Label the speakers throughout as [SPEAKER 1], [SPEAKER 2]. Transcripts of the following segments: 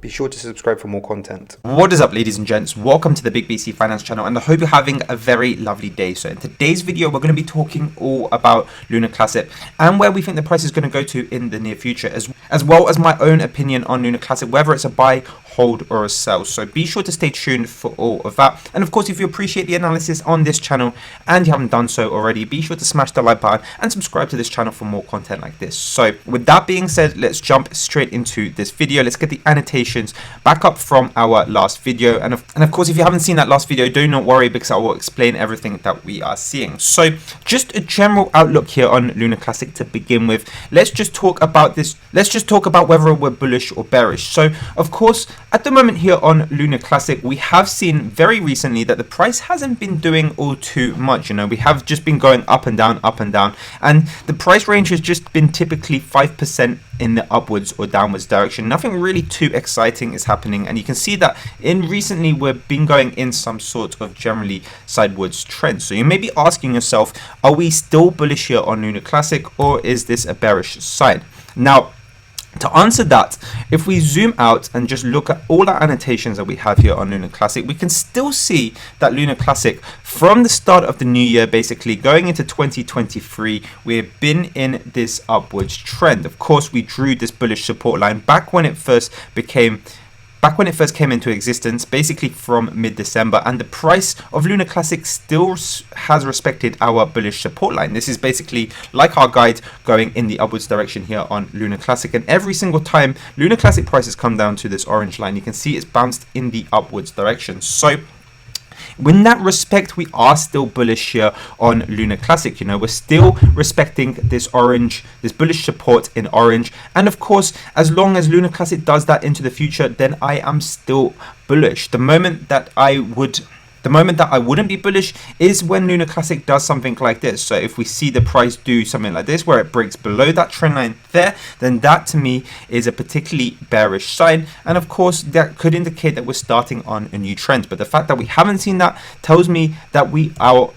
[SPEAKER 1] Be sure to subscribe for more content.
[SPEAKER 2] What is up, ladies and gents? Welcome to the BigBC Finance Channel, and I hope you're having a very lovely day. So in today's video, we're going to be talking all about Lunar Classic and where we think the price is going to go to in the near future, as well as my own opinion on Lunar Classic, whether it's a buy, hold, or a sell. So be sure to stay tuned for all of that. And of course, if you appreciate the analysis on this channel and you haven't done so already, be sure to smash the like button and subscribe to this channel for more content like this. So with that being said, let's jump straight into this video. Let's get the annotations back up from our last video, and of course, if you haven't seen that last video, do not worry, because I will explain everything that we are seeing. So just a general outlook here on Lunar Classic to begin with. Let's just talk about whether we're bullish or bearish. So of course, at the moment here on Lunar Classic, we have seen very recently that the price hasn't been doing all too much. We have just been going up and down, and the price range has just been typically 5% in the upwards or downwards direction. Nothing really too exciting is happening, and you can see that in recently we've been going in some sort of generally sideways trend. So you may be asking yourself, are we still bullish here on Lunar Classic, or is this a bearish side? Now, to answer that, if we zoom out and just look at all our annotations that we have here on Lunar Classic, we can still see that Lunar Classic, from the start of the new year, basically going into 2023, we've been in this upwards trend. Of course, we drew this bullish support line back when it first came into existence, basically from mid-December, and the price of Lunar Classic still has respected our bullish support line. This is basically like our guide going in the upwards direction here on Lunar Classic, and every single time Lunar Classic prices come down to this orange line, you can see it's bounced in the upwards direction. So in that respect, we are still bullish here on Lunar Classic. We're still respecting this bullish support in orange. And of course, as long as Lunar Classic does that into the future, then I am still bullish. The moment that I wouldn't be bullish is when Lunar Classic does something like this. So if we see the price do something like this, where it breaks below that trend line there, then that to me is a particularly bearish sign. And of course, that could indicate that we're starting on a new trend. But the fact that we haven't seen that tells me that we are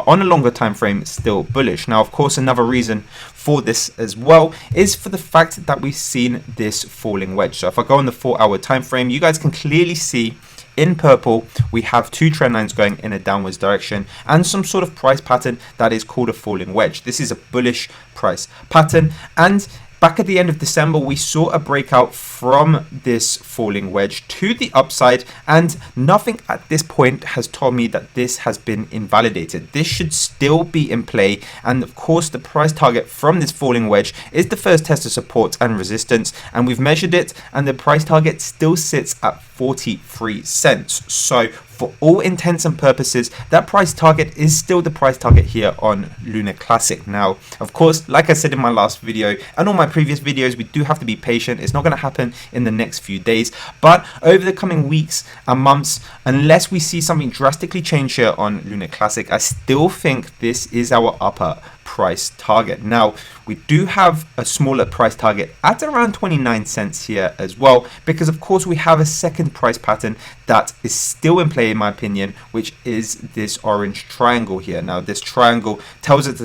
[SPEAKER 2] on a longer time frame still bullish. Now, of course, another reason for this as well is for the fact that we've seen this falling wedge. So if I go on the 4-hour time frame, you guys can clearly see in purple we have two trend lines going in a downwards direction and some sort of price pattern that is called a falling wedge. This is a bullish price pattern, and back at the end of December, we saw a breakout from this falling wedge to the upside, and nothing at this point has told me that this has been invalidated. This should still be in play, and of course, the price target from this falling wedge is the first test of support and resistance, and we've measured it, and the price target still sits at 43 cents. So for all intents and purposes, that price target is still the price target here on Lunar Classic. Now, of course, like I said in my last video and all my previous videos, we do have to be patient. It's not going to happen in the next few days, but over the coming weeks and months, unless we see something drastically change here on Lunar Classic, I still think this is our upper price target. Now, we do have a smaller price target at around 29 cents here as well, because of course we have a second price pattern that is still in play, in my opinion, which is this orange triangle here. Now, this triangle tells us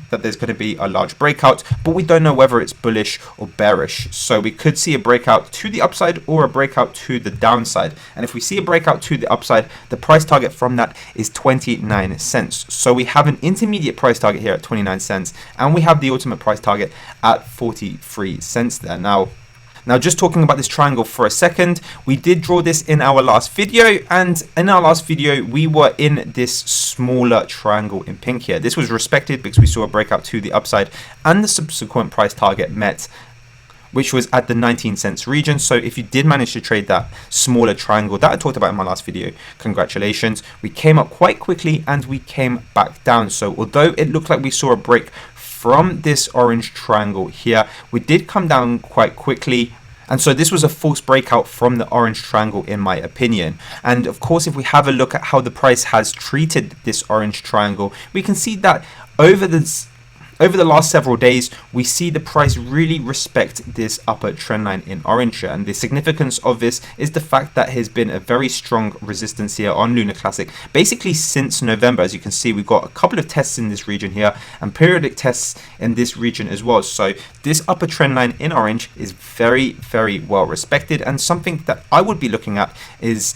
[SPEAKER 2] that there's going to be a large breakout, but we don't know whether it's bullish or bearish. So we could see a breakout to the upside or a breakout to the downside. And if we see a breakout to the upside, the price target from that is 29 cents. So we have an intermediate price target here at 29 cents, and we have the ultimate price target at 43 cents there. Now, just talking about this triangle for a second, we did draw this in our last video, and in our last video, we were in this smaller triangle in pink here. This was respected because we saw a breakout to the upside and the subsequent price target met, which was at the 19 cents region. So if you did manage to trade that smaller triangle that I talked about in my last video, congratulations. We came up quite quickly and we came back down. So although it looked like we saw a break from this orange triangle here, we did come down quite quickly. And so this was a false breakout from the orange triangle, in my opinion. And of course, if we have a look at how the price has treated this orange triangle, we can see that over over the last several days, we see the price really respect this upper trend line in orange here. And the significance of this is the fact that there's been a very strong resistance here on Lunar Classic. Basically since November, as you can see, we've got a couple of tests in this region here and periodic tests in this region as well. So this upper trend line in orange is very, very well respected. And something that I would be looking at is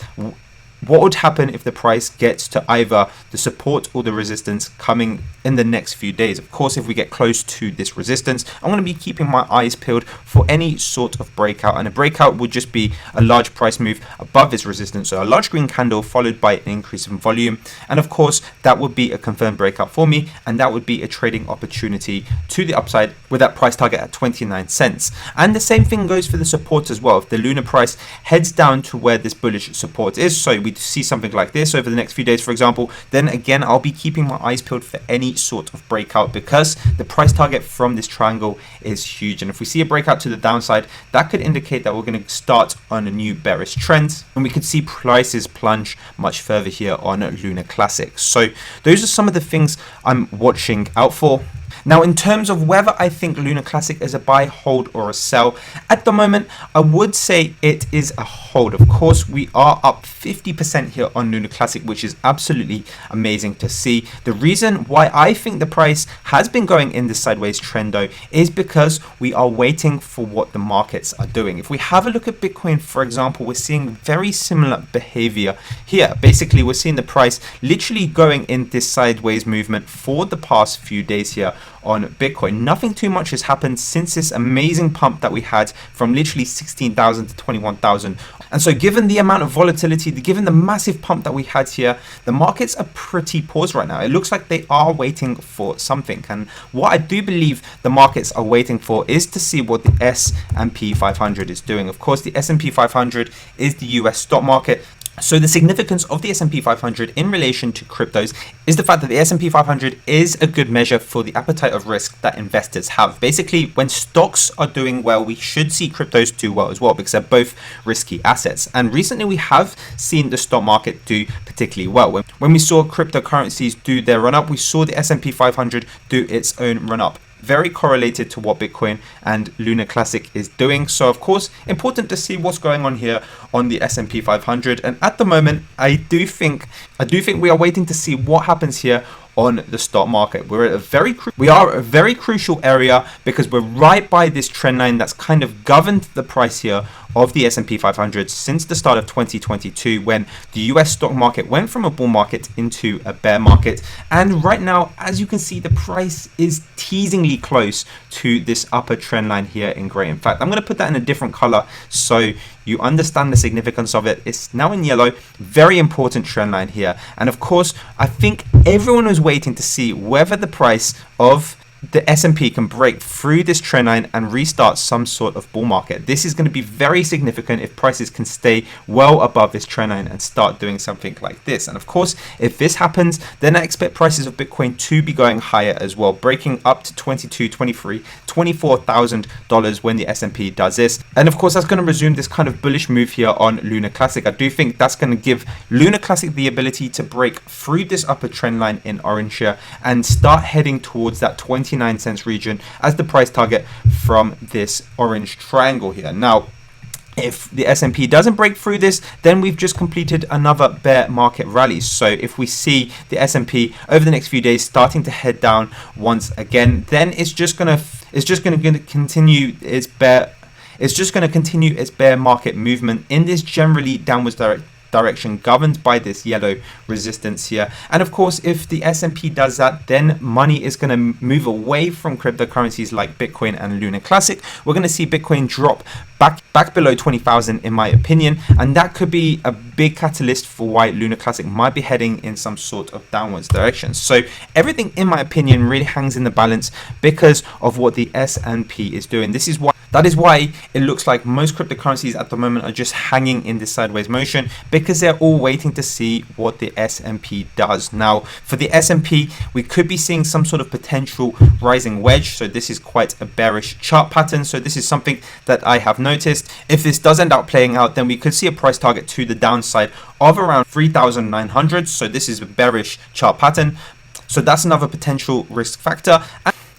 [SPEAKER 2] what would happen if the price gets to either the support or the resistance coming in the next few days. Of course, if we get close to this resistance, I'm going to be keeping my eyes peeled for any sort of breakout, and a breakout would just be a large price move above this resistance, so a large green candle followed by an increase in volume, and of course that would be a confirmed breakout for me, and that would be a trading opportunity to the upside with that price target at 29 cents. And the same thing goes for the support as well. If the lunar price heads down to where this bullish support is, so we see something like this over the next few days, for example, then again I'll be keeping my eyes peeled for any sort of breakout, because the price target from this triangle is huge. And if we see a breakout to the downside, that could indicate that we're going to start on a new bearish trend, and we could see prices plunge much further here on Lunar Classic. So those are some of the things I'm watching out for. Now, in terms of whether I think Lunar Classic is a buy, hold, or a sell, at the moment, I would say it is a hold. Of course, we are up 50% here on Lunar Classic, which is absolutely amazing to see. The reason why I think the price has been going in this sideways trend, though, is because we are waiting for what the markets are doing. If we have a look at Bitcoin, for example, we're seeing very similar behavior here. Basically, we're seeing the price literally going in this sideways movement for the past few days here on Bitcoin. Nothing too much has happened since this amazing pump that we had from literally 16,000 to 21,000. And so given the amount of volatility, given the massive pump that we had here, the markets are pretty paused right now. It looks like they are waiting for something. And what I do believe the markets are waiting for is to see what the S&P 500 is doing. Of course, the S&P 500 is the US stock market. So the significance of the S&P 500 in relation to cryptos is the fact that the S&P 500 is a good measure for the appetite of risk that investors have. Basically, when stocks are doing well, we should see cryptos do well as well, because they're both risky assets. And recently we have seen the stock market do particularly well. When we saw cryptocurrencies do their run up, we saw the S&P 500 do its own run up. Very correlated to what Bitcoin and Lunar Classic is doing. So of course, important to see what's going on here on the S&P 500. And at the moment, I do think we are waiting to see what happens here on the stock market. We are a very crucial area, because we're right by this trend line that's kind of governed the price here of the S&P 500 since the start of 2022, when the US stock market went from a bull market into a bear market. And right now, as you can see, the price is teasingly close to this upper trend line here in gray. In fact, I'm going to put that in a different color so you understand the significance of it. It's now in yellow. Very important trend line here. And of course, I think everyone was waiting to see whether the price of the S&P can break through this trend line and restart some sort of bull market. This is going to be very significant if prices can stay well above this trend line and start doing something like this. And of course, if this happens, then I expect prices of Bitcoin to be going higher as well, breaking up to $22,000, $23,000, $24,000 when the S&P does this. And of course, that's going to resume this kind of bullish move here on Lunar Classic. I do think that's going to give Lunar Classic the ability to break through this upper trend line in orange here and start heading towards that 29 cents region as the price target from this orange triangle here. Now, if the S&P doesn't break through this, then we've just completed another bear market rally. So if we see the S&P over the next few days starting to head down once again, then it's just going to continue its bear market movement in this generally downwards direction, governed by this yellow resistance here. And of course, if the S&P does that, then money is going to move away from cryptocurrencies like Bitcoin and Lunar Classic. We're going to see Bitcoin drop back below 20,000 in my opinion, and that could be a big catalyst for why Lunar Classic might be heading in some sort of downwards direction. So everything, in my opinion, really hangs in the balance because of what the S&P is doing. That is why it looks like most cryptocurrencies at the moment are just hanging in this sideways motion, because they're all waiting to see what the S&P does. Now, for the S&P, we could be seeing some sort of potential rising wedge. So this is quite a bearish chart pattern. So this is something that I have noticed. If this does end up playing out, then we could see a price target to the downside of around 3,900. So this is a bearish chart pattern. So that's another potential risk factor.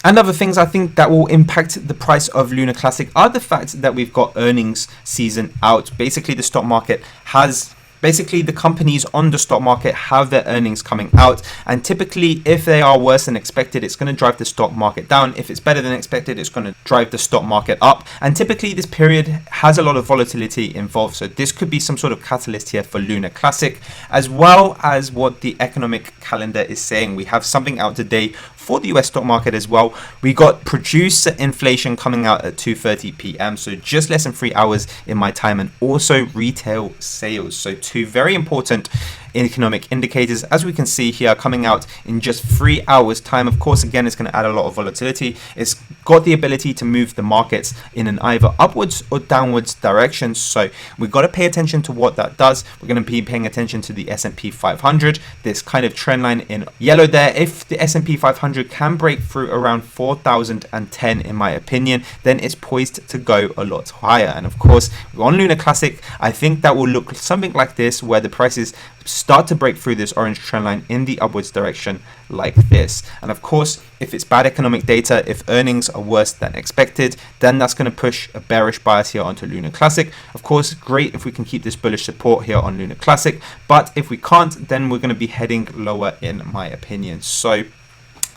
[SPEAKER 2] And other things I think that will impact the price of Lunar Classic are the fact that we've got earnings season out. Basically, the stock market has the companies on the stock market have their earnings coming out, and typically if they are worse than expected, it's going to drive the stock market down. If it's better than expected, it's going to drive the stock market up. And typically this period has a lot of volatility involved, so this could be some sort of catalyst here for Lunar Classic, as well as what the economic calendar is saying. We have something out today for the US stock market as well. We got producer inflation coming out at 2:30 p.m. so just less than 3 hours in my time, and also retail sales. So two very important economic indicators, as we can see here, coming out in just 3 hours time. Of course, again, it's going to add a lot of volatility. It's got the ability to move the markets in an either upwards or downwards direction, so we've got to pay attention to what that does. We're going to be paying attention to the S&P 500, this kind of trend line in yellow there. If the S&P 500 can break through around 4,010, in my opinion, then it's poised to go a lot higher. And of course, on Lunar Classic, I think that will look something like this, where the prices start to break through this orange trend line in the upwards direction like this. And of course, if it's bad economic data, if earnings are worse than expected, then that's going to push a bearish bias here onto Lunar Classic. Of course, great if we can keep this bullish support here on Lunar Classic, but if we can't, then we're going to be heading lower, in my opinion. So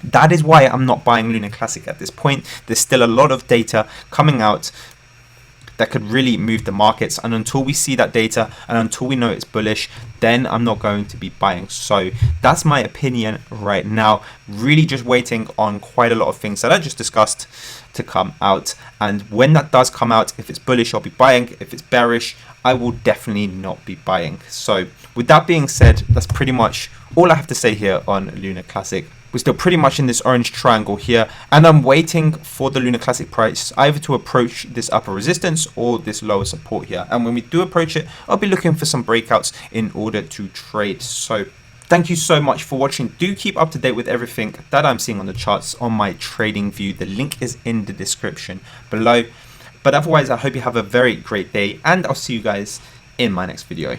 [SPEAKER 2] that is why I'm not buying Lunar Classic at this point. There's still a lot of data coming out that could really move the markets, and until we see that data and until we know it's bullish, then I'm not going to be buying. So that's my opinion right now, really just waiting on quite a lot of things that I just discussed to come out. And when that does come out, if it's bullish, I'll be buying. If it's bearish, I will definitely not be buying. So with that being said, that's pretty much all I have to say here on Lunar Classic. We're still pretty much in this orange triangle here, and I'm waiting for the Lunar Classic price either to approach this upper resistance or this lower support here. And when we do approach it, I'll be looking for some breakouts in order to trade. So thank you so much for watching. Do keep up to date with everything that I'm seeing on the charts on my trading view. The link is in the description below. But otherwise, I hope you have a very great day, and I'll see you guys in my next video.